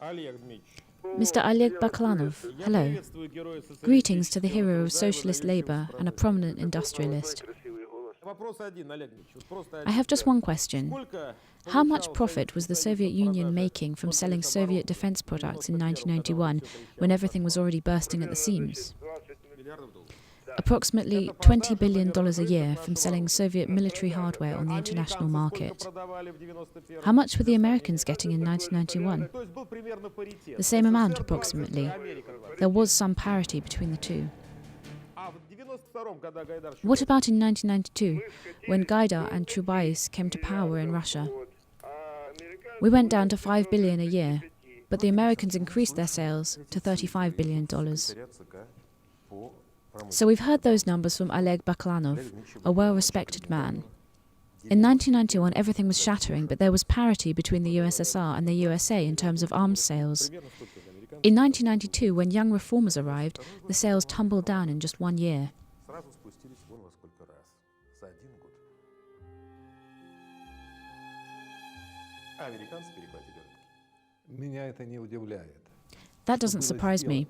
Mr. Oleg Baklanov, hello. Greetings to the hero of socialist labor and a prominent industrialist. I have just one question. How much profit was the Soviet Union making from selling Soviet defense products in 1991 when everything was already bursting at the seams? Approximately $20 billion a year from selling Soviet military hardware on the international market. How much were the Americans getting in 1991? The same amount, approximately. There was some parity between the two. What about in 1992, when Gaidar and Chubais came to power in Russia? We went down to $5 billion a year, but the Americans increased their sales to $35 billion. So we've heard those numbers from Oleg Baklanov, a well-respected man. In 1991, everything was shattering, but there was parity between the USSR and the USA in terms of arms sales. In 1992, when young reformers arrived, the sales tumbled down in just 1 year. That doesn't surprise me.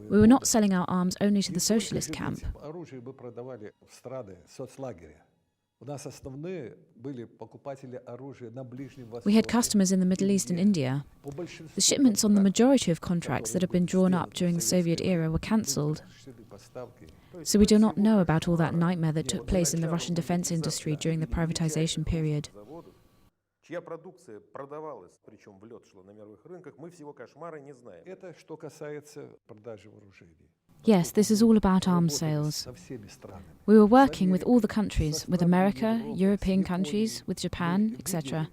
We were not selling our arms only to the socialist camp. We had customers in the Middle East and India. The shipments on the majority of contracts that had been drawn up during the Soviet era were cancelled. So we do not know about all that nightmare that took place in the Russian defense industry during the privatization period. Yes, this is all about arms sales. We were working with all the countries, with America, European countries, with Japan, etc.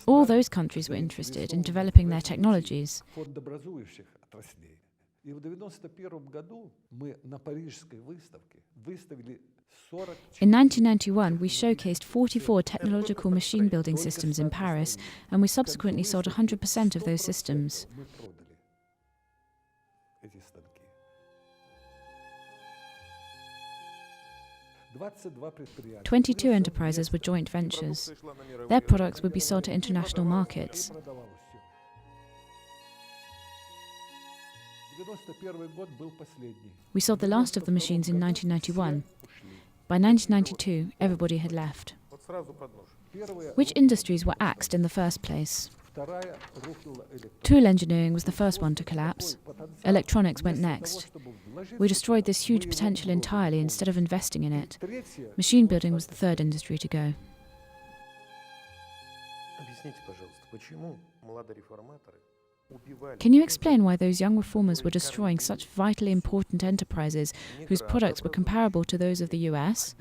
All those countries were interested in developing their technologies. In 1991, we showcased 44 technological machine building systems in Paris, and we subsequently sold 100% of those systems. 22 enterprises were joint ventures. Their products would be sold to international markets. We sold the last of the machines in 1991. By 1992, everybody had left. Which industries were axed in the first place? Tool engineering was the first one to collapse. Electronics went next. We destroyed this huge potential entirely instead of investing in it. Machine building was the third industry to go. Can you explain why those young reformers were destroying such vitally important enterprises whose products were comparable to those of the US?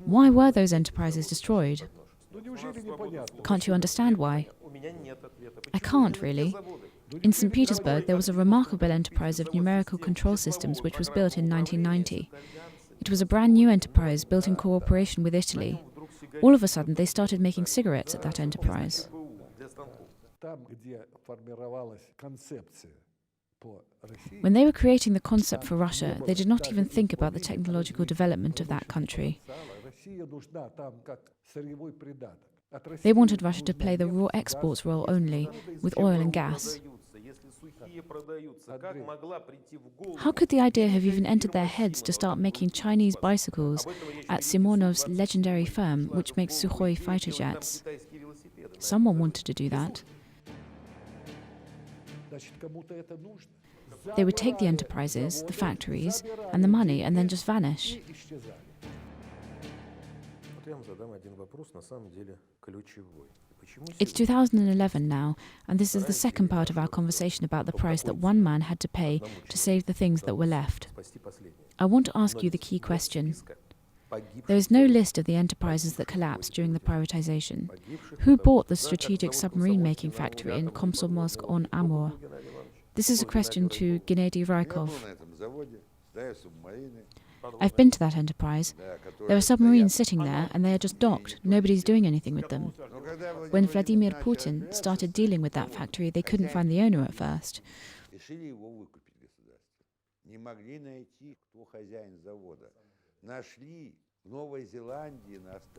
Why were those enterprises destroyed? Can't you understand why? I can't, really. In St. Petersburg, there was a remarkable enterprise of numerical control systems which was built in 1990. It was a brand new enterprise built in cooperation with Italy. All of a sudden, they started making cigarettes at that enterprise. When they were creating the concept for Russia, they did not even think about the technological development of that country. They wanted Russia to play the raw exports role only, with oil and gas. How could the idea have even entered their heads to start making Chinese bicycles at Simonov's legendary firm, which makes Sukhoi fighter jets? Someone wanted to do that. They would take the enterprises, the factories, and the money, and then just vanish. It's 2011 now, and this is the second part of our conversation about the price that one man had to pay to save the things that were left. I want to ask you the key question. There is no list of the enterprises that collapsed during the privatization. Who bought the strategic submarine-making factory in Komsomolsk-on-Amur? This is a question to Gennady Rykov. I've been to that enterprise. There are submarines sitting there and they are just docked. Nobody's doing anything with them. When Vladimir Putin started dealing with that factory, they couldn't find the owner at first.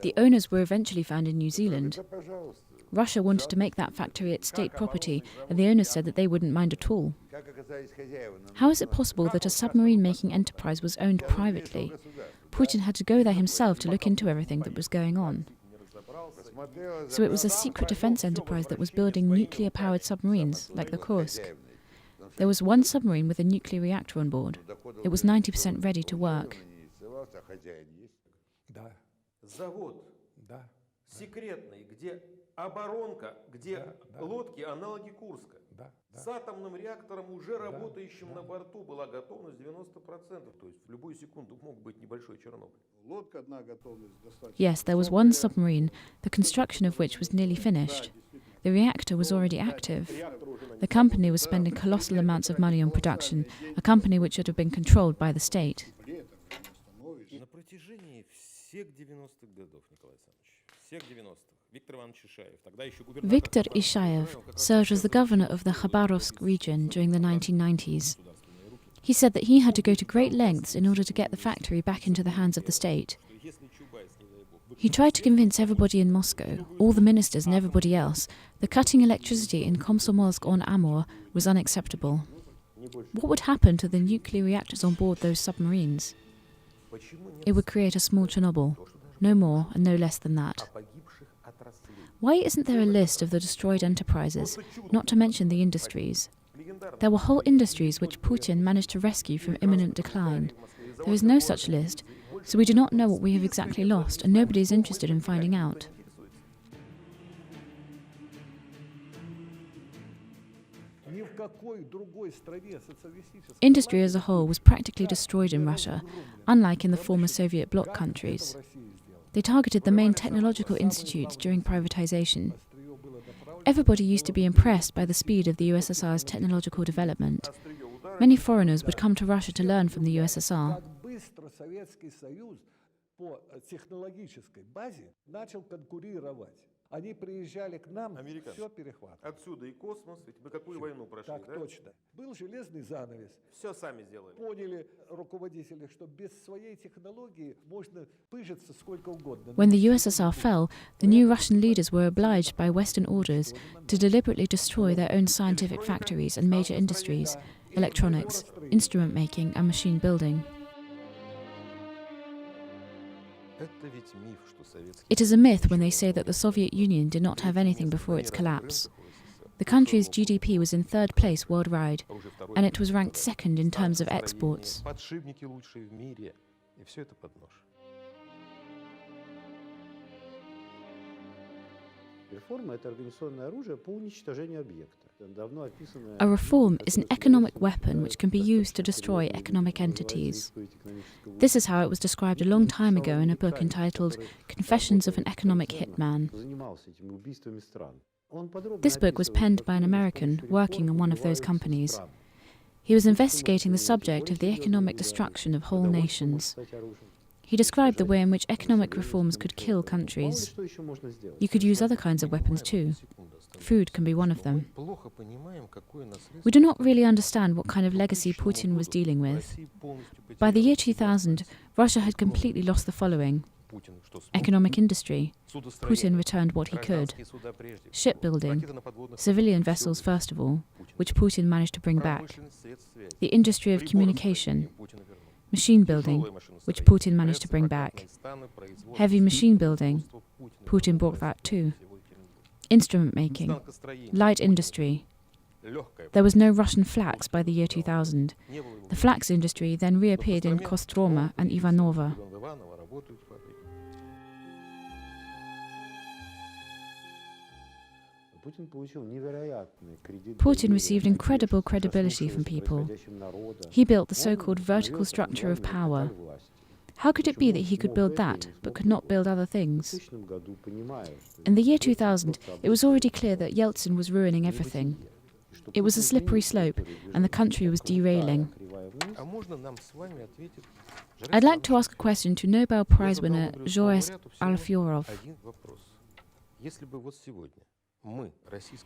The owners were eventually found in New Zealand. Russia wanted to make that factory its state property, and the owners said that they wouldn't mind at all. How is it possible that a submarine-making enterprise was owned privately? Putin had to go there himself to look into everything that was going on. So it was a secret defense enterprise that was building nuclear-powered submarines, like the Kursk. There was one submarine with a nuclear reactor on board. It was 90% ready to work. Оборонка, где лодки, аналоги Курска. С атомным реактором, уже работающим на борту, была готовность 90%. То есть в любую секунду мог быть небольшой Чернобыль. Yes, there was one submarine, the construction of which was nearly finished. The reactor was already active. The company was spending colossal amounts of money on production, a company which should have been controlled by the state. На протяжении всех 90-х годов, Николай Александрович, всех 90-х. Viktor Ishayev served as the governor of the Khabarovsk region during the 1990s. He said that he had to go to great lengths in order to get the factory back into the hands of the state. He tried to convince everybody in Moscow, all the ministers and everybody else, that cutting electricity in Komsomolsk-on-Amur was unacceptable. What would happen to the nuclear reactors on board those submarines? It would create a small Chernobyl, no more and no less than that. Why isn't there a list of the destroyed enterprises, not to mention the industries? There were whole industries which Putin managed to rescue from imminent decline. There is no such list, so we do not know what we have exactly lost, and nobody is interested in finding out. Industry as a whole was practically destroyed in Russia, unlike in the former Soviet bloc countries. They targeted the main technological institutes during privatization. Everybody used to be impressed by the speed of the USSR's technological development. Many foreigners would come to Russia to learn from the USSR. Они приезжали к нам, все перехватывали. Отсюда и космос, ведь мы какую войну прошли, да? Так точно. Был железный занавес. Все сами сделали. Поняли руководители, что без своей технологии можно пыжиться сколько угодно. When the USSR fell, the new Russian leaders were obliged by Western orders to deliberately destroy their own scientific factories and major industries, electronics, instrument making and machine building. It is a myth when they say that the Soviet Union did not have anything before its collapse. The country's GDP was in third place worldwide, and it was ranked second in terms of exports. A reform is an economic weapon which can be used to destroy economic entities. This is how it was described a long time ago in a book entitled Confessions of an Economic Hitman. This book was penned by an American working in one of those companies. He was investigating the subject of the economic destruction of whole nations. He described the way in which economic reforms could kill countries. You could use other kinds of weapons too. Food can be one of them. We do not really understand what kind of legacy Putin was dealing with. By the year 2000, Russia had completely lost the following. Economic industry. Putin returned what he could. Shipbuilding. Civilian vessels first of all, which Putin managed to bring back. The industry of communication. Machine building, which Putin managed to bring back. Heavy machine building. Putin brought that too. Instrument making. Light industry. There was no Russian flax by the year 2000. The flax industry then reappeared in Kostroma and Ivanova. Putin received incredible credibility from people. He built the so-called vertical structure of power. How could it be that he could build that, but could not build other things? In the year 2000, it was already clear that Yeltsin was ruining everything. It was a slippery slope, and the country was derailing. I'd like to ask a question to Nobel Prize winner Joris Alfyorov.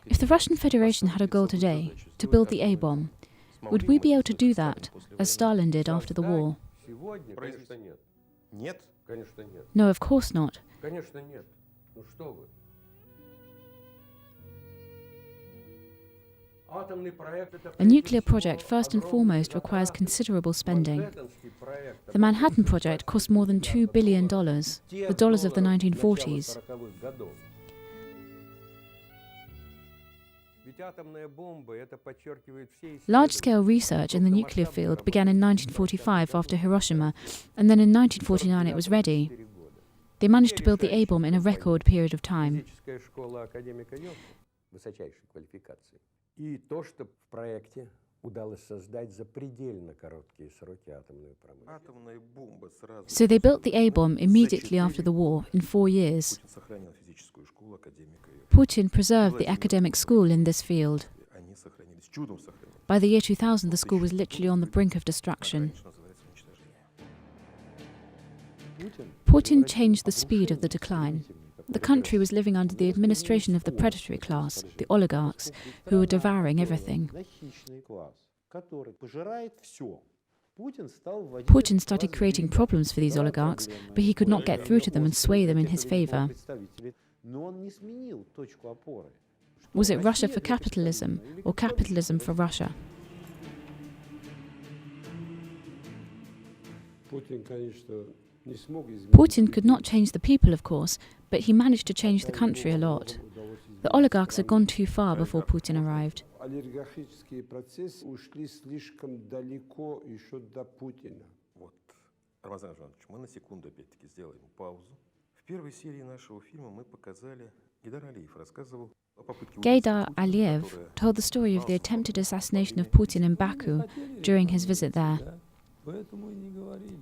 If the Russian Federation had a goal today to build the A-bomb, would we be able to do that, as Stalin did after the war? No, of course not. A nuclear project first and foremost requires considerable spending. The Manhattan Project cost more than $2 billion, the dollars of the 1940s. Large-scale research in the nuclear field began in 1945 after Hiroshima, and then in 1949 it was ready. They managed to build the A-bomb in a record period of time. So they built the A-bomb immediately after the war, in 4 years. Putin preserved the academic school in this field. By the year 2000, the school was literally on the brink of destruction. Putin changed the speed of the decline. The country was living under the administration of the predatory class, the oligarchs, who were devouring everything. Putin started creating problems for these oligarchs, but he could not get through to them and sway them in his favor. Was it Russia for capitalism, or capitalism for Russia? Putin could not change the people, of course, but he managed to change the country a lot. The oligarchs had gone too far before Putin arrived. Gaydar Aliyev told the story of the attempted assassination of Putin in Baku during his visit there.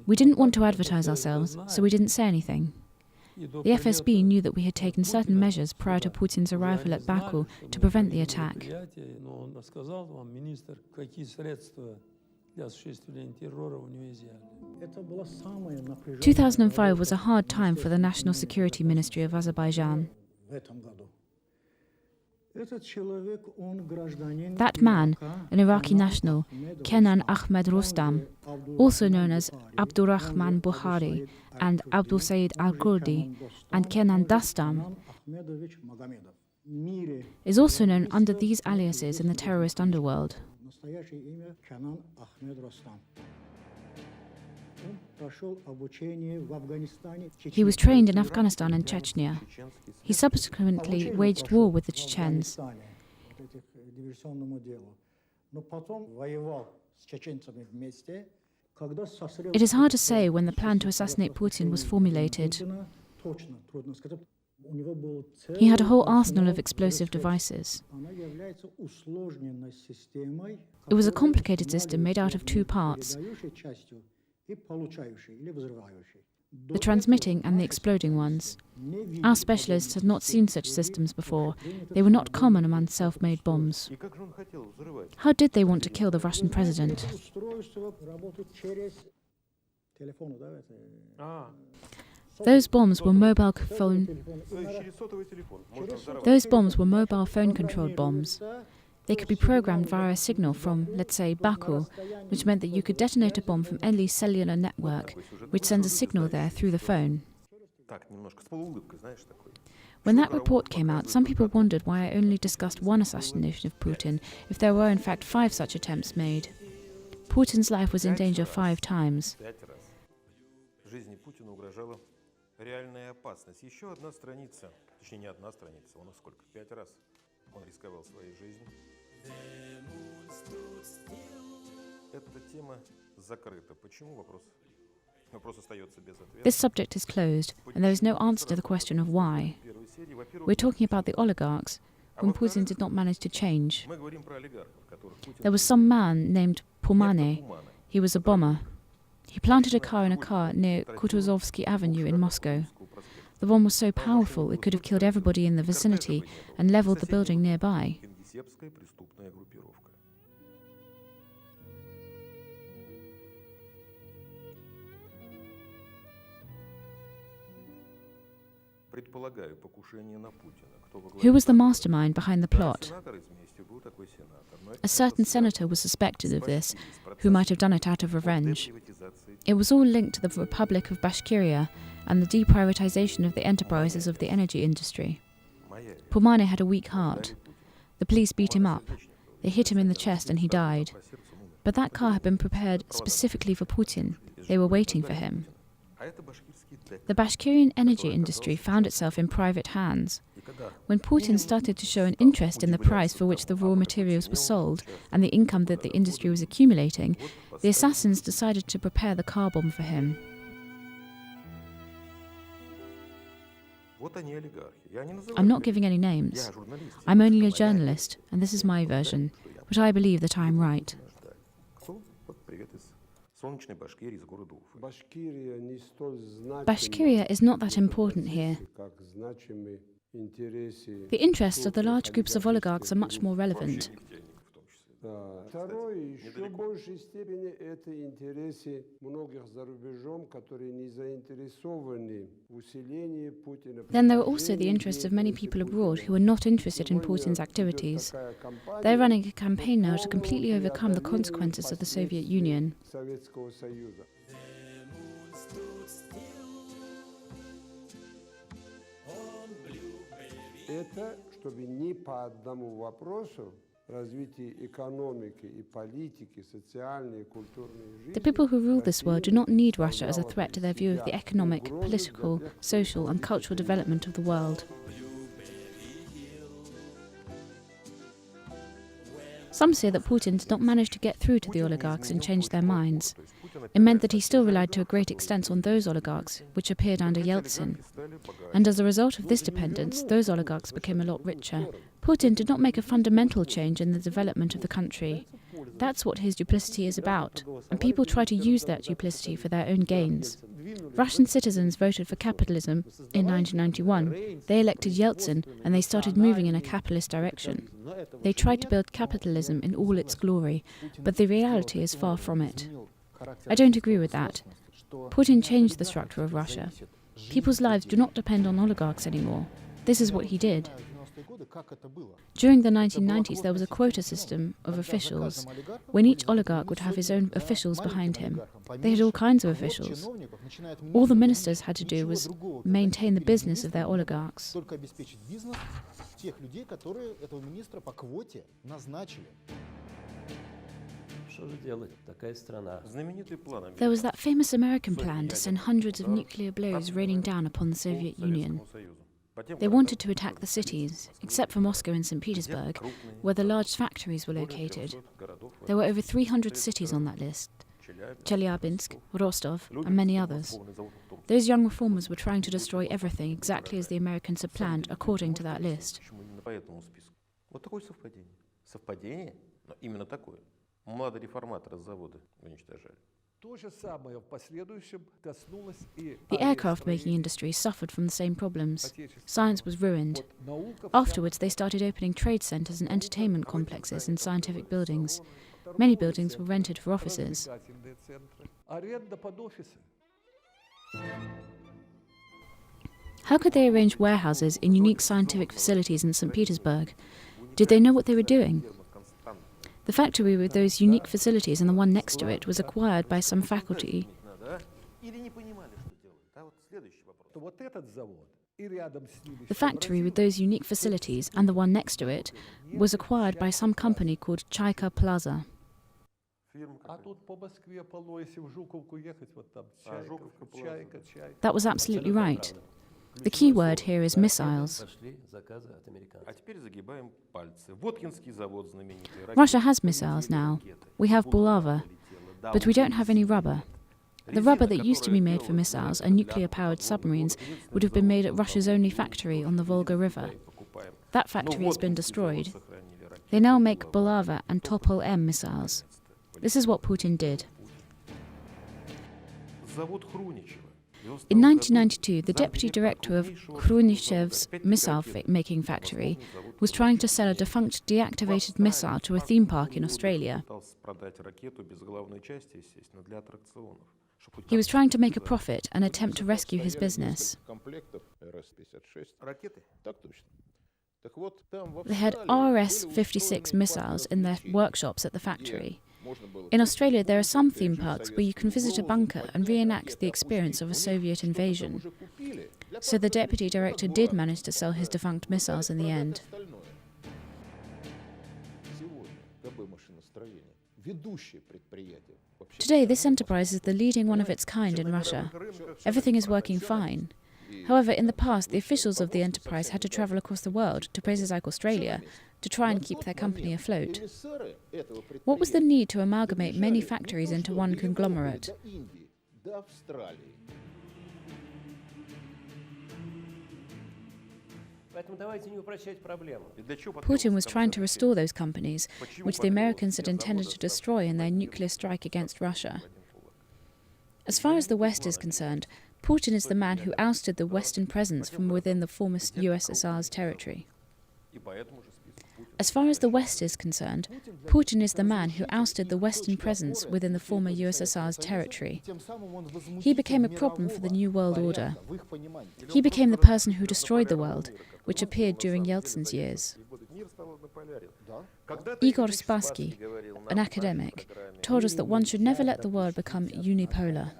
We didn't want to advertise ourselves, so we didn't say anything. The FSB knew that we had taken certain measures prior to Putin's arrival at Baku to prevent the attack. 2005 was a hard time for the National Security Ministry of Azerbaijan. That man, an Iraqi national, Kenan Ahmed Rustam, also known as Abdurrahman Buhari and Abdul Said al-Kurdi, and Kenan Dastam, is also known under these aliases in the terrorist underworld. He was trained in Afghanistan and Chechnya. He subsequently waged war with the Chechens. It is hard to say when the plan to assassinate Putin was formulated. He had a whole arsenal of explosive devices. It was a complicated system made out of two parts: the transmitting and the exploding ones. Our specialists had not seen such systems before. They were not common among self-made bombs. How did they want to kill the Russian president? Those bombs were mobile phone-controlled bombs. They could be programmed via a signal from, let's say, Baku, which meant that you could detonate a bomb from any cellular network, which sends a signal there through the phone. When that report came out, some people wondered why I only discussed one assassination of Putin, if there were in fact 5 such attempts made. Putin's life was in danger 5 times. This subject is closed, and there is no answer to the question of why. We're talking about the oligarchs, whom Putin did not manage to change. There was some man named Pumane. He was a bomber. He planted a car in a car near Kutuzovsky Avenue in Moscow. The bomb was so powerful it could have killed everybody in the vicinity and leveled the building nearby. Who was the mastermind behind the plot? A certain senator was suspected of this, who might have done it out of revenge. It was all linked to the Republic of Bashkiria and the deprivatization of the enterprises of the energy industry. Pulmane had a weak heart. The police beat him up. They hit him in the chest and he died. But that car had been prepared specifically for Putin. They were waiting for him. The Bashkirian energy industry found itself in private hands. When Putin started to show an interest in the price for which the raw materials were sold and the income that the industry was accumulating, the assassins decided to prepare the car bomb for him. I'm not giving any names. I'm only a journalist, and this is my version, but I believe that I am right. Bashkiria is not that important here. The interests of the large groups of oligarchs are much more relevant. Then there are also the interests of many people abroad who are not interested in Putin's activities. They're running a campaign now to completely overcome the consequences of the Soviet Union. The people who rule this world do not need Russia as a threat to their view of the economic, political, social and cultural development of the world. Some say that Putin did not manage to get through to the oligarchs and change their minds. It meant that he still relied to a great extent on those oligarchs, which appeared under Yeltsin. And as a result of this dependence, those oligarchs became a lot richer. Putin did not make a fundamental change in the development of the country. That's what his duplicity is about, and people try to use that duplicity for their own gains. Russian citizens voted for capitalism in 1991. They elected Yeltsin, and they started moving in a capitalist direction. They tried to build capitalism in all its glory, but the reality is far from it. I don't agree with that. Putin changed the structure of Russia. People's lives do not depend on oligarchs anymore. This is what he did. During the 1990s, there was a quota system of officials, when each oligarch would have his own officials behind him. They had all kinds of officials. All the ministers had to do was maintain the business of their oligarchs. There was that famous American plan to send hundreds of nuclear blows raining down upon the Soviet Union. They wanted to attack the cities, except for Moscow and St. Petersburg, where the large factories were located. There were over 300 cities on that list: Chelyabinsk, Rostov, and many others. Those young reformers were trying to destroy everything exactly as the Americans had planned, according to that list. The aircraft-making industry suffered from the same problems. Science was ruined. Afterwards, they started opening trade centres and entertainment complexes in scientific buildings. Many buildings were rented for offices. How could they arrange warehouses in unique scientific facilities in St. Petersburg? Did they know what they were doing? The factory with those unique facilities and the one next to it was acquired by some faculty. The factory with those unique facilities and the one next to it was acquired by some company called Chaika Plaza. That was absolutely right. The key word here is missiles. Russia has missiles now. We have Bulava, but we don't have any rubber. The rubber that used to be made for missiles and nuclear-powered submarines would have been made at Russia's only factory on the Volga River. That factory has been destroyed. They now make Bulava and Topol-M missiles. This is what Putin did. In 1992, the deputy director of Khrushchev's missile-making factory was trying to sell a defunct deactivated missile to a theme park in Australia. He was trying to make a profit and attempt to rescue his business. They had RS-56 missiles in their workshops at the factory. In Australia, there are some theme parks where you can visit a bunker and reenact the experience of a Soviet invasion. So the deputy director did manage to sell his defunct missiles in the end. Today, this enterprise is the leading one of its kind in Russia. Everything is working fine. However, in the past, the officials of the enterprise had to travel across the world to places like Australia to try and keep their company afloat. What was the need to amalgamate many factories into one conglomerate? Putin was trying to restore those companies, which the Americans had intended to destroy in their nuclear strike against Russia. As far as the West is concerned, Putin is the man who ousted the Western presence from within the former USSR's territory. As far as the West is concerned, Putin is the man who ousted the Western presence within the former USSR's territory. He became a problem for the New World Order. He became the person who destroyed the world, which appeared during Yeltsin's years. Igor Spassky, an academic, told us that one should never let the world become unipolar.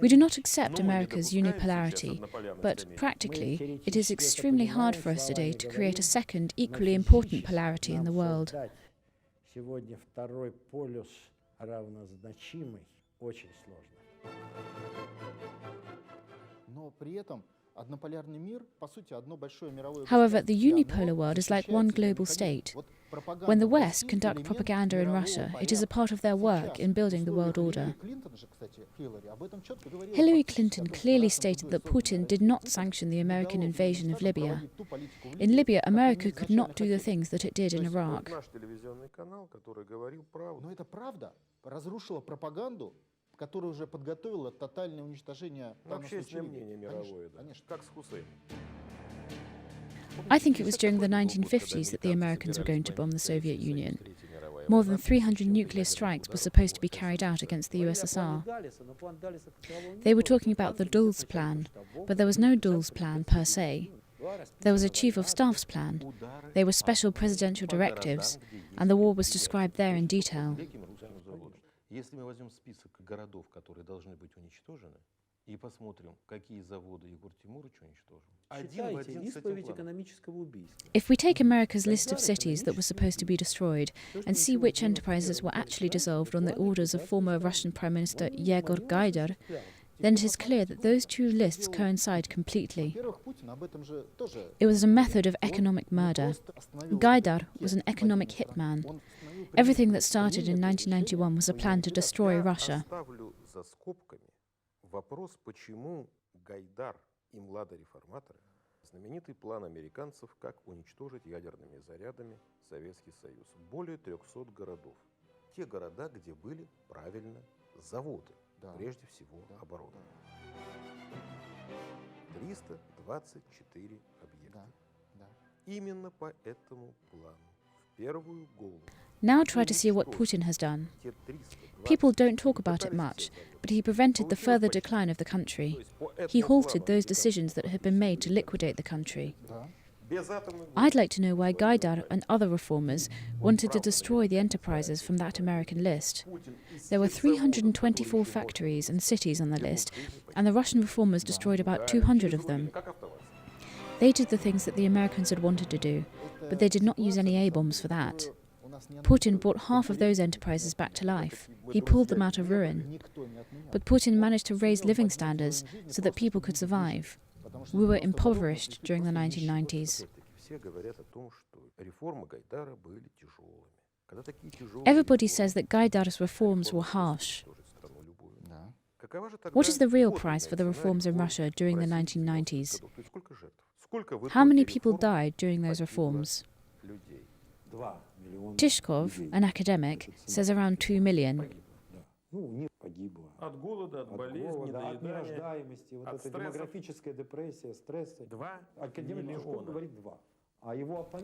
We do not accept America's unipolarity, but practically, it is extremely hard for us today to create a second, equally important polarity in the world. However, the unipolar world is like one global state. When the West conduct propaganda in Russia, it is a part of their work in building the world order. Hillary Clinton clearly stated that Putin did not sanction the American invasion of Libya. In Libya, America could not do the things that it did in Iraq. Которая уже подготовила тотальное уничтожение общественного мнения мировое, как с Хусейном. I think it was during the 1950s that the Americans were going to bomb the Soviet Union. More than 300 nuclear strikes were supposed to be carried out against the USSR. They were talking about the Dulles Plan, but there was no Dulles Plan per se. There was a Chief of Staff's plan. They were special presidential directives, and the war was described there in detail. Если мы возьмем список городов, которые должны быть уничтожены, и посмотрим, какие заводы Егор Тимурович уничтожил. If we take America's list of cities that were supposed to be destroyed and see which enterprises were actually dissolved on the orders of former Russian Prime Minister Yegor Gaidar, then it is clear that those two lists coincide completely. It was a method of economic murder. Gaidar was an economic hitman. Everything that started in 1991 was a plan to destroy Russia. Знаменитый план американцев, как уничтожить ядерными зарядами Советский Союз. Более 300 городов. Те города, где были, правильно, заводы. Прежде всего, оборудование. 324 объекта. Именно по этому плану, в первую голову. Now try to see what Putin has done. People don't talk about it much, but he prevented the further decline of the country. He halted those decisions that had been made to liquidate the country. I'd like to know why Gaidar and other reformers wanted to destroy the enterprises from that American list. There were 324 factories and cities on the list, and the Russian reformers destroyed about 200 of them. They did the things that the Americans had wanted to do, but they did not use any A-bombs for that. Putin brought half of those enterprises back to life. He pulled them out of ruin. But Putin managed to raise living standards so that people could survive. We were impoverished during the 1990s. Everybody says that Gaidar's reforms were harsh. What is the real price for the reforms in Russia during the 1990s? How many people died during those reforms? Tishkov, an academic, says around 2 million.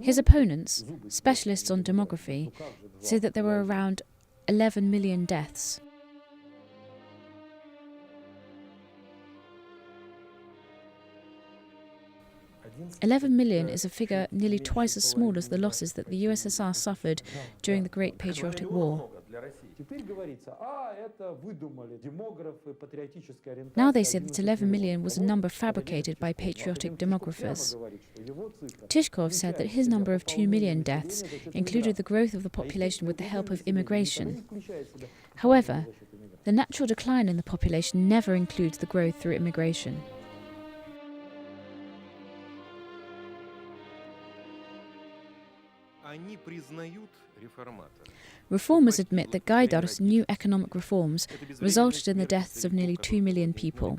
His opponents, specialists on demography, say that there were around 11 million deaths. 11 million is a figure nearly twice as small as the losses that the USSR suffered during the Great Patriotic War. Now they say that 11 million was a number fabricated by patriotic demographers. Tishkov said that his number of 2 million deaths included the growth of the population with the help of immigration. However, the natural decline in the population never includes the growth through immigration. Reformers admit that Gaidar's new economic reforms resulted in the deaths of nearly 2 million people.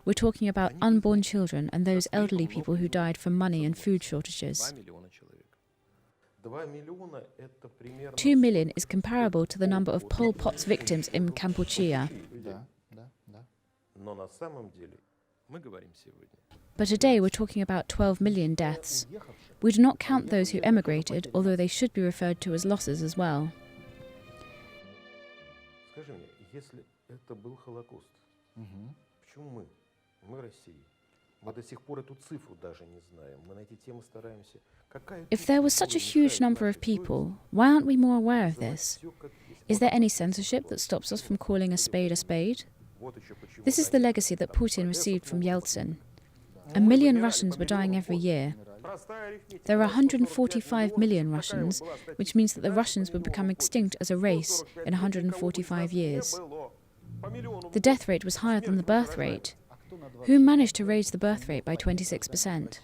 We're talking about unborn children and those elderly people who died from money and food shortages. 2 million is comparable to the number of Pol Pot's victims in Kampuchea. But today we're talking about 12 million deaths. We do not count those who emigrated, although they should be referred to as losses as well. If there was such a huge number of people, why aren't we more aware of this? Is there any censorship that stops us from calling a spade a spade? This is the legacy that Putin received from Yeltsin. 1 million Russians were dying every year. There are 145 million Russians, which means that the Russians would become extinct as a race in 145 years. The death rate was higher than the birth rate. Who managed to raise the birth rate by 26%?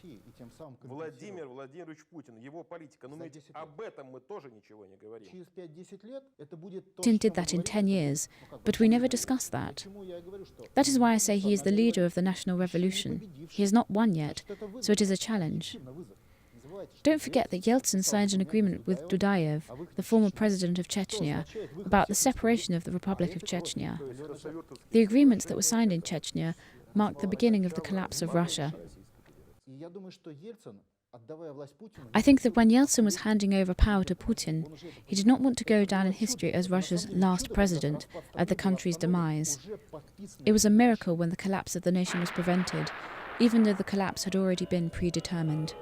Putin did that in 10 years, but we never discussed that. That is why I say he is the leader of the national revolution. He has not won yet, so it is a challenge. Don't forget that Yeltsin signed an agreement with Dudayev, the former president of Chechnya, about the separation of the Republic of Chechnya. The agreements that were signed in Chechnya marked the beginning of the collapse of Russia. I think that when Yeltsin was handing over power to Putin, he did not want to go down in history as Russia's last president at the country's demise. It was a miracle when the collapse of the nation was prevented, even though the collapse had already been predetermined.